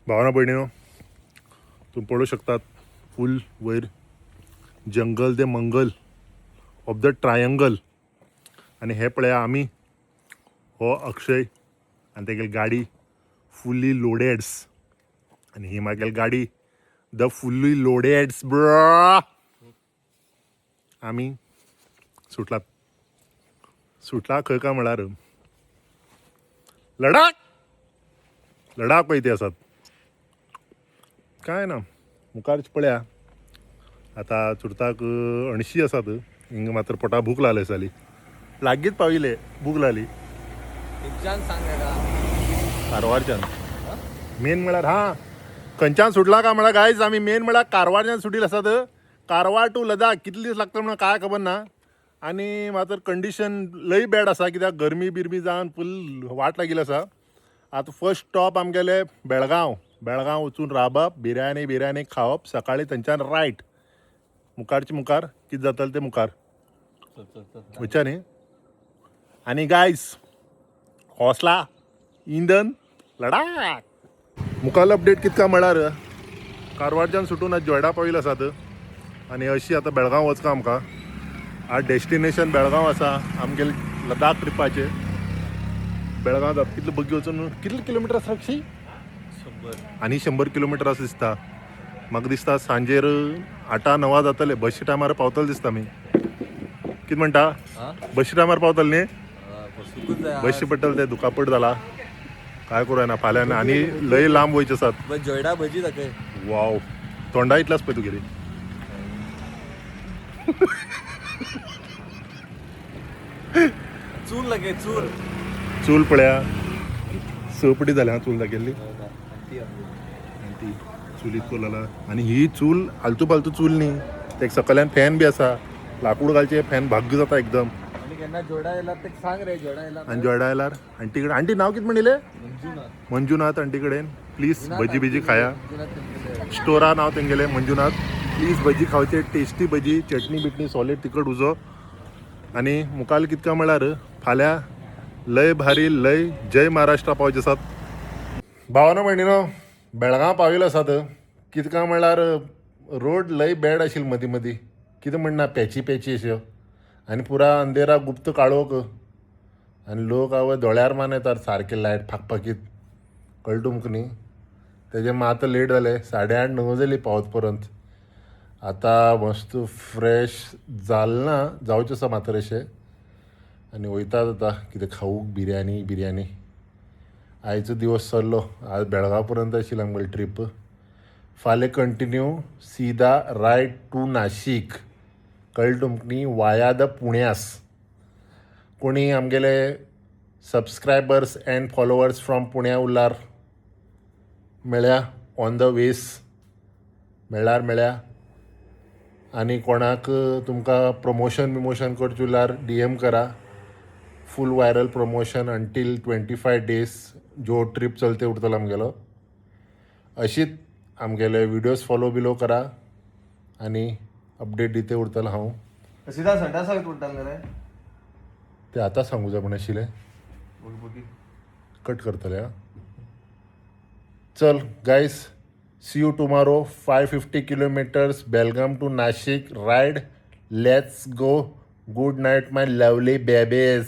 भावना बहिणीनो, तुम्ही पळू शकतात फुल वयर जंगल दे मंगल ऑफ द ट्रायंगल. आणि हे पळया आम्ही हो अक्षय आणि तेगेली गाडी फुल्ली लोडेड्स आणि ही मागेली गाडी द फुल्ली लोडेड्स ब्रा. आम्ही सुटला खंय काय म्हळ्यार लडाख पळय आसात काय ना मुखारच पळया. आता सुरताक 80 आसात. हिंग मात्र पोटा भूक लागली साली लागीत पाविले भूक लागली. कारवारच्यान मेन म्हळ्यार खंयच्यान सुटला काय म्हळ्यार गायज आमी मेन म्हळ्यार कारवारच्यान सुटील आसात. कारवार टू लडाख कितले दीस लागता म्हणून काय खबर ना. आनी मात्र कंडिशन लय बॅड आसा कित्याक गरमी बिरमी जावन फुल वाट लागिल्ली आसा. आतां फर्स्ट स्टॉप आमगेले बेळगांव वचून राबप बिर्याणी खावप सकाळी थंयच्यान रायट मुखार कितें जातलें तें मुखार वयच्या न्ही. आनी गायज हौसला इंधन लडाख मुखार अपडेट कितका म्हळ्यार कारवारच्यान सुटून आज जोयडा पाविल्ले आसात. आनी अशी आतां बेळगांव वचका आमकां. आज डेस्टिनेशन बेळगांव आसा आमगेले लडाख ट्रिपाचे. बेळगांव जाता कितले बग्गी वचून कितले किलोमिटर आसा अक्षय 100 आनी 100 किलोमिटर आसा दिसता. म्हाका दिसता सांजेर 8-9 जातले. बशी टायमार पावतले दिसता आमी. कितें म्हणटा बशी टायमार पावतले न्ही. बशी पडटले ते दुखापट जाला काय करूं येना फाल्यां आनी लय लांब वयचे आसात. जोयडा भजी दाखय. वाव तोंडा इतलाच पळय तुगेली. चूल लागे चूल पळया सपडी जाल्या चूल दाखयल्ली. ती चुलीत कोरलेला आनी ही चूल आलतू फालतू चूल न्ही. ते सकयल्यान फॅन बी आसा लाकूड घालचे फॅन भाग्य जाता एकदम. केन्ना जोयडा येयला ते सांग रे. जोयडा येयला आनी जोयडा आयल्यार आंटी कडेन आंटी नांव कितें म्हणिले मंजुनाथ आंटी कडेन प्लीज भजी बिजी खाया. स्टोरा नांव तेंगेलें मंजुनाथ. प्लीज भजी खावचे टेस्टी भजी चटणी बिटणी सॉलिड तिखट उजो. आनी मुखाल कितका म्हळ्यार फाल्यां लय भारी लय जय महाराष्ट्रा पावचे आसात. भावना भयणीनो बेळगांव पाविल्ले आसात. कितका म्हळ्यार रोड लय बॅड आशिल्ली मदीं कितें म्हणना पॅची अश्यो आनी पुरा अंधेरा गुप्त काळोख आनी लोक आवय दोळ्यार मान येतात सारके लायट फाकफाकीत कळ्ळें तुमकां न्ही. तेजे मात लेट जाले 8:30-9 जाली पावत पर्यंत. आतां मस्त फ्रेश जावचें आसा मात्र अशें आनी वयतात आतां कितें खावूंक बिर्याणी. आयचो दिवस सरलो. आज बेळगांव पर्यंत आशिल्ली आमगेली ट्रीप. फाल्यां कंटिन्यू सीदा रायट टू नाशिक कळ्ळें तुमकां न्ही वाया द पुण्यास. कोणी आमगेले सबस्क्रायबर्स एंड फॉलोवर्स फ्रॉम पुण्या उरल्यार मेळ्या ऑन द वेस मेळ्ळ्या. आनी कोणाक तुमकां प्रमोशन करचें उरल्यार DM करा. फूल वायरल प्रमोशन अंटील 25 days जो ट्रीप चलते उरतलो आमगेलो. अशीच आमगेले विडियोज फॉलो बिलो करा आनी अपडेट दिते उरतलो हांव. सीधा संडासाक उरताले रे ते आतां सांगूं जाय म्हण आशिल्लें. कट करतले चल guys see you tomorrow. 550 kilometers Belgaum to Nashik ride. Let's go. Good night my lovely babies.